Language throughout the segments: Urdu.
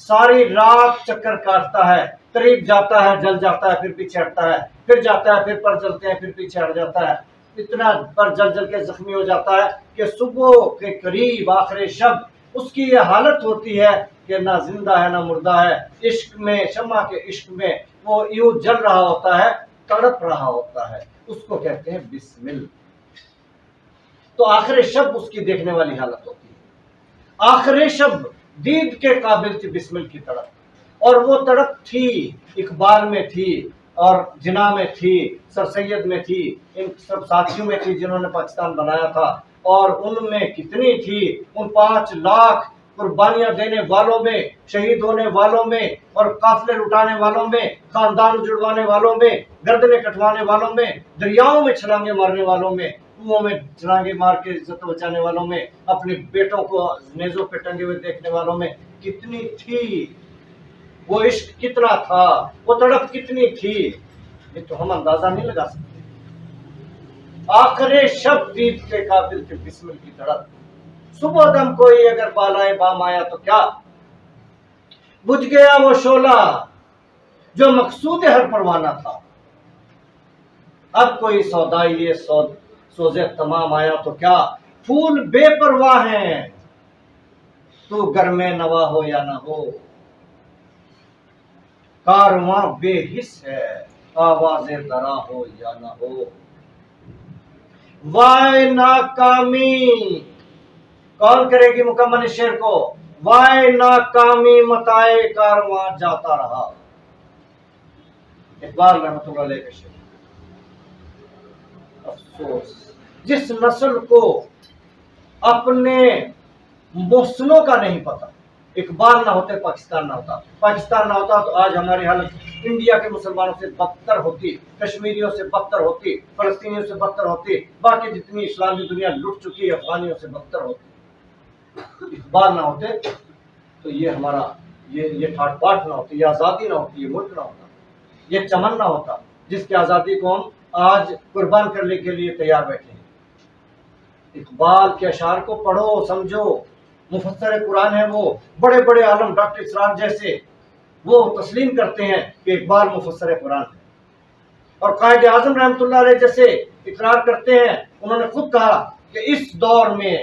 ساری رات چکر کاٹتا ہے، قریب جاتا ہے جل جاتا ہے، پھر پیچھے ہٹتا ہے، پھر جاتا ہے، پھر پر جلتے ہیں، پھر پیچھے ہٹ جاتا ہے، اتنا پر جل جل کے زخمی ہو جاتا ہے کہ صبح کے قریب آخر شب اس کی یہ حالت ہوتی ہے کہ نہ زندہ ہے نہ مردہ ہے، عشق میں، شمع کے عشق میں وہ یوں جل رہا ہوتا ہے، تڑپ رہا ہوتا ہے، اس کو کہتے ہیں بسمل۔ تو آخر شب اس کی دیکھنے والی حالت ہوتی ہے، آخر شب دید کے قابل تھی بسمل کی تڑپ، اور وہ تڑپ تھی اقبال میں تھی، اور جناح میں تھی، سر سید میں تھی، ان سب ساتھیوں میں تھی جنہوں نے پاکستان بنایا تھا، اور ان میں کتنی تھی، ان 5 لاکھ قربانیاں دینے والوں میں، شہید ہونے والوں میں، اور قافلے لٹانے والوں میں، خاندان اجڑوانے والوں میں، گردنیں کٹوانے والوں میں، دریاؤں میں چھلانگے مارنے والوں میں، کنووں میں چھلانگے مار کے عزت بچانے والوں میں، اپنے بیٹوں کو نیزوں پہ ٹنگے ہوئے دیکھنے والوں میں کتنی تھی، وہ عشق کتنا تھا، وہ تڑپ کتنی تھی، یہ تو ہم اندازہ نہیں لگا سکتے۔ آخر شب دید کے قابل کے بسمل کی تڑپ، صبح دم کوئی اگر بالائے بام آیا تو کیا، بجھ گیا وہ شعلہ جو مقصود ہر پروانہ تھا، اب کوئی سودائی سوزے تمام آیا تو کیا، پھول بے پرواہ ہیں تو گھر میں نوا ہو یا نہ ہو، کارواں بے حس ہے آواز درا ہو یا نہ ہو، وائے ناکامی، کون کرے گی مکمل اس شعر کو، وائے ناکامی متائے کارواں جاتا رہا، اقبال رحمۃ اللہ علیہ کا شعر۔ افسوس جس نسل کو اپنے محسنوں کا نہیں پتا، اقبال نہ ہوتے پاکستان نہ ہوتا، پاکستان نہ ہوتا تو آج ہماری حالت انڈیا کے مسلمانوں سے بدتر ہوتی، کشمیریوں سے بدتر ہوتی، فلسطینیوں سے بدتر ہوتی، باقی جتنی اسلامی دنیا لٹ چکی ہے افغانیوں سے بدتر ہوتی۔ اقبال نہ ہوتے تو یہ ہمارا یہ ٹھاٹ باٹ نہ ہوتی، یہ آزادی نہ ہوتی، یہ ملک نہ ہوتا، یہ چمن نہ ہوتا جس کی آزادی کو ہم آج قربان کرنے کے لیے تیار بیٹھے ہیں۔ اقبال کے اشعار کو پڑھو، سمجھو، مفسر قرآن ہے وہ، بڑے بڑے عالم ڈاکٹر اسرار جیسے وہ تسلیم کرتے ہیں کہ اقبال مفسر قرآن ہے، اور قائد اعظم رحمۃ اللہ علیہ جیسے اقرار کرتے ہیں، انہوں نے خود کہا کہ اس دور میں،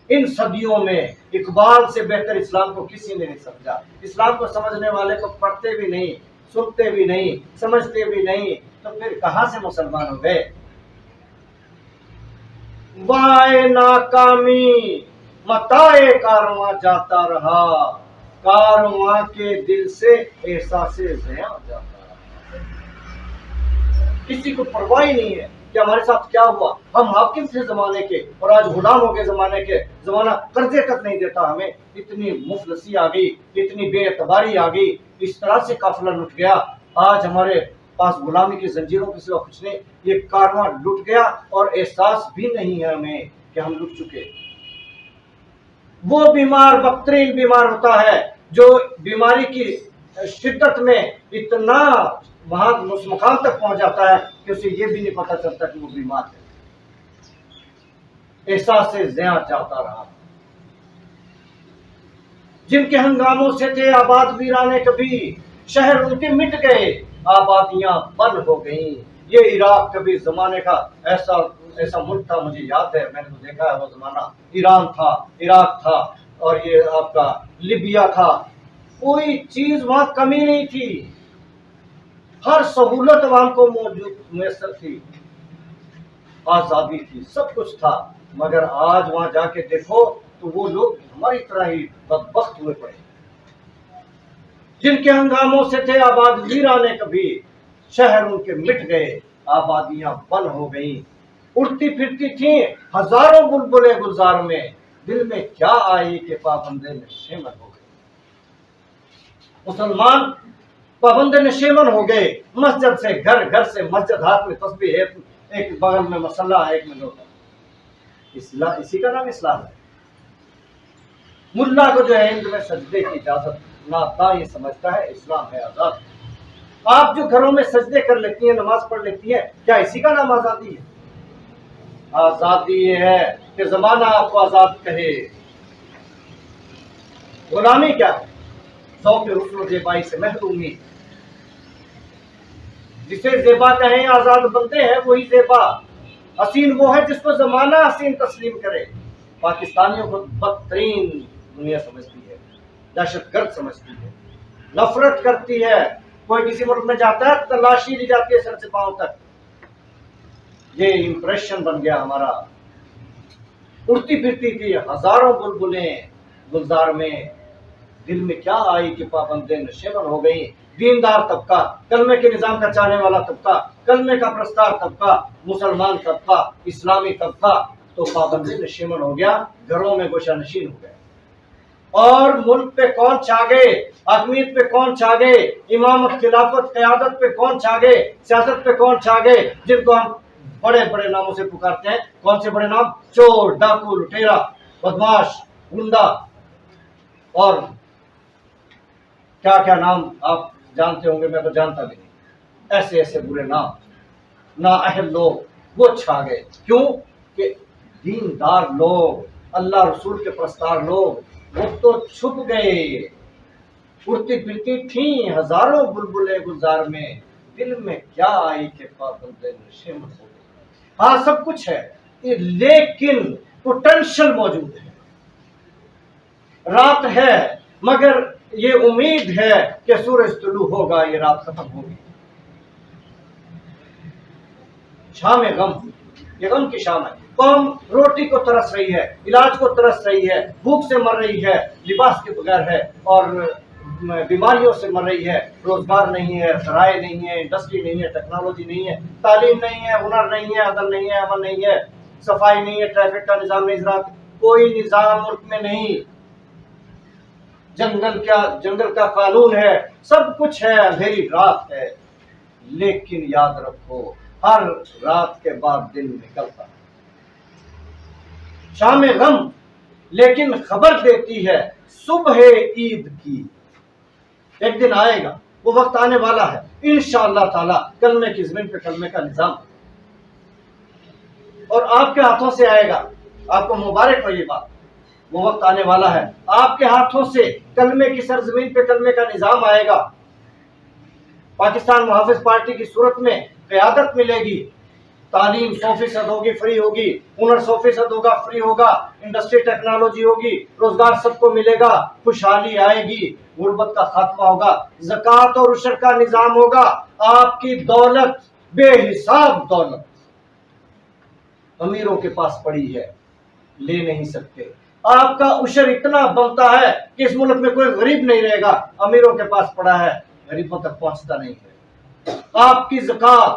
ان صدیوں میں اقبال سے بہتر اسلام کو کسی نے نہیں سمجھا، اسلام کو سمجھنے والے کو پڑھتے بھی نہیں، سنتے بھی نہیں، سمجھتے بھی نہیں، تو پھر کہاں سے مسلمان ہو گئے۔ وائے ناکامی متائے کارواں جاتا رہا، کارواں کے دل سے احساس زیاں جاتا رہا، کسی کو پرواہ نہیں ہے کہ ہمارے ساتھ کیا ہوا، ہم حاکم تھے زمانے کے اور آج غلام ہو گئے زمانے کے، زمانہ قرضے تک نہیں دیتا ہمیں، اتنی مفلسی آ گئی، اتنی بے اعتباری آ گئی، اس طرح سے قافلہ لٹ گیا، آج ہمارے پاس غلامی کی زنجیروں کے سوا کچھ نہیں، یہ کارواں لٹ گیا اور احساس بھی نہیں ہے ہمیں کہ ہم لٹ چکے۔ وہ بیمار بدترین بیمار ہوتا ہے جو بیماری کی شدت میں اتنا وہاں مقام تک پہنچ جاتا ہے کہ اسے یہ بھی نہیں پتا چلتا کہ وہ بیمار ہے، احساس سے زیاں جاتا رہا۔ جن کے ہنگاموں سے تھے آباد ویرانے کبھی، شہر ان کے مٹ گئے آبادیاں بند ہو گئیں، یہ عراق کبھی زمانے کا ایسا ملک تھا، مجھے یاد ہے، میں نے تو دیکھا ہے وہ زمانہ، ایران تھا، عراق تھا، اور یہ آپ کا لیبیا تھا، کوئی چیز وہاں کمی نہیں تھی، ہر سہولت عوام کو میسر تھی، آزادی تھی، سب کچھ تھا، مگر آج وہاں جا کے دیکھو تو وہ لوگ ہماری طرح ہی بدبخت ہوئے پڑے۔ جن کے ہنگاموں سے تھے آباد ویرانے کبھی، شہر ان کے مٹ گئے آبادیاں بند ہو گئیں، اڑتی پھرتی تھیں ہزاروں بلبلیں گلزار میں، دل میں کیا آئی کہ پابندے نشیمن ہو گئے۔ مسلمان پابند نشیمن ہو گئے، مسجد سے گھر، گھر سے مسجد، ہاتھ میں تسبیح، ایک بغل میں مسلح، ایک میں لوٹا، اسی کا نام اسلام ہے۔ ملا کو جو ہے ہند میں سجدے کی اجازت ناداں یہ سمجھتا ہے اسلام ہے آزاد۔ آپ جو گھروں میں سجدے کر لیتی ہیں، نماز پڑھ لیتی ہیں، کیا اسی کا نام آزادی ہے؟ آزادی یہ ہے کہ زمانہ آپ کو آزاد کہے۔ غلامی کیا ہے؟ ذوق حسن و زیبائی سے محرومی. جسے زیبا کہیں آزاد بندے ہیں وہی زیبا. حسین وہ ہے جس کو زمانہ حسین تسلیم کرے. پاکستانیوں کو بدترین دنیا سمجھتی ہے, دہشت گرد سمجھتی ہے, نفرت کرتی ہے. کوئی کسی ملک میں جاتا ہے تلاشی لی جاتی ہے سر سے پاؤں تک. یہ امپریشن بن گیا ہمارا. اڑتی پھرتی تھی ہزاروں بلبلیں گلزار میں, دل میں کیا آئی کہ پابندیں نشیمن ہو گئی. دیندار طبقہ, کلمے کے نظام کا چاہنے والا طبقہ, کلمے کا پرستار طبقہ, مسلمان طبقہ, اسلامی طبقہ تو پابندیں نشیمن ہو گیا, گھروں میں گوشہ نشین ہو گئے. اور ملک پہ کون چھا گئے, حاکمیت پہ کون چھا گئے, امامت خلافت قیادت پہ کون چھا گئے, سیاست پہ کون چھا گئے, جن کو ہم بڑے بڑے ناموں سے پکارتے ہیں. کون سے بڑے نام؟ چور, ڈاکو, لٹیرا, بدماش, گنڈا, اور کیا کیا نام آپ جانتے ہوں گے, میں تو جانتا بھی نہیں. ایسے ایسے برے نام, نااہل لوگ وہ چھا گئے. کیوں کہ دیندار لوگ, اللہ رسول کے پرستار لوگ وہ تو چھپ گئے. اڑتی پھرتی تھیں ہزاروں بلبلیں گلزار میں, دل میں کیا آئی کہ پابندیں نشیمن ہو گئی. ہاں سب کچھ ہے لیکن پوٹینشل موجود ہے. رات ہے مگر یہ امید ہے کہ سورج طلوع ہوگا, یہ رات ختم ہوگی. شام غم, یہ غم کی شام ہے. قوم روٹی کو ترس رہی ہے, علاج کو ترس رہی ہے, بھوک سے مر رہی ہے, لباس کے بغیر ہے, اور بیماریوں سے مر رہی ہے. روزگار نہیں ہے, ذرائع نہیں ہے, انڈسٹری نہیں ہے, ٹیکنالوجی نہیں ہے, تعلیم نہیں ہے, ہنر نہیں ہے, عدل نہیں ہے, امن نہیں ہے, صفائی نہیں ہے, ٹریفک کا نظام نہیں, زراعت کوئی نظام ملک میں نہیں. جنگل کا قانون ہے, سب کچھ ہے, اندھیری رات ہے. لیکن یاد رکھو ہر رات کے بعد دن نکلتا ہے. شام غم لیکن خبر دیتی ہے صبح عید کی. ایک دن آئے گا, وہ وقت آنے والا ہے انشاءاللہ تعالی. کلمے کی زمین پہ کلمے کا نظام, اور آپ کے ہاتھوں سے آئے گا. آپ کو مبارک ہو یہ بات. وہ وقت آنے والا ہے, آپ کے ہاتھوں سے کلمے کی سرزمین پہ کلمے کا نظام آئے گا. پاکستان محافظ پارٹی کی صورت میں قیادت ملے گی. تعلیم 100% ہوگی, فری ہوگی. ہنر 100% ہوگا, فری ہوگا. انڈسٹری ٹیکنالوجی ہوگی, روزگار سب کو ملے گا, خوشحالی آئے گی, غربت کا خاتمہ ہوگا, زکوٰۃ اور عشر کا نظام ہوگا. آپ کی دولت بے حساب دولت امیروں کے پاس پڑی ہے, لے نہیں سکتے. آپ کا عشر اتنا بنتا ہے کہ اس ملک میں کوئی غریب نہیں رہے گا. امیروں کے پاس پڑا ہے, غریبوں تک پہنچتا نہیں ہے. آپ کی زکوٰۃ,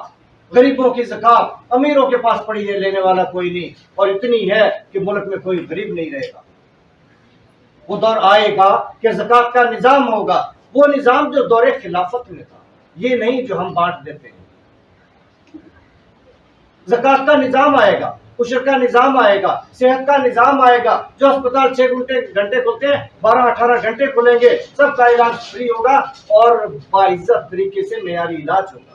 غریبوں کی زکوٰۃ امیروں کے پاس پڑی ہے, لینے والا کوئی نہیں, اور اتنی ہے کہ ملک میں کوئی غریب نہیں رہے گا. وہ دور آئے گا کہ زکوٰۃ کا نظام ہوگا, وہ نظام جو دور خلافت میں تھا, یہ نہیں جو ہم بانٹ دیتے ہیں. زکوٰۃ کا نظام آئے گا, عشر کا نظام آئے گا, صحت کا نظام آئے گا. جو اسپتال 6 گھنٹے کھلتے ہیں 12-18 گھنٹے کھلیں گے. سب کا علاج فری ہوگا اور باعزت طریقے سے معیاری علاج ہوگا.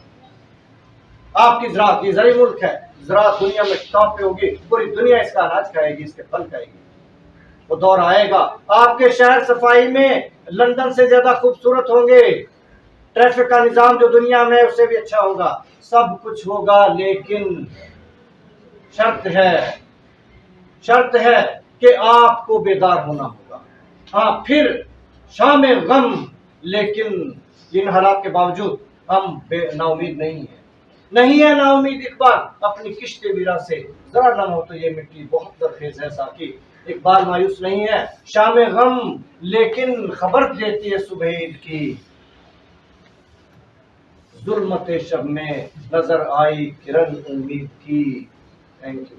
آپ کی زراعت, یہ زرعی ملک ہے, زراعت دنیا میں ٹاپ پہ ہوگی. پوری دنیا اس کا اناج کھائے گی, اس کے پھل کھائے گی. وہ دور آئے گا, آپ کے شہر صفائی میں لندن سے زیادہ خوبصورت ہوں گے. ٹریفک کا نظام جو دنیا میں اس سے بھی اچھا ہوگا. سب کچھ ہوگا, لیکن شرط ہے کہ آپ کو بیدار ہونا ہوگا. ہاں پھر شام غم, لیکن ان حالات کے باوجود ہم نا امید نہیں ہے نا امید. اقبال اپنی کشت ویرا سے ذرا نم ہو تو یہ مٹی بہت زرخیز ہے ساقی. اقبال مایوس نہیں ہے. شام غم لیکن خبر دیتی ہے صبح عید کی. ظلمت شب میں نظر آئی کرن امید کی. Thank you.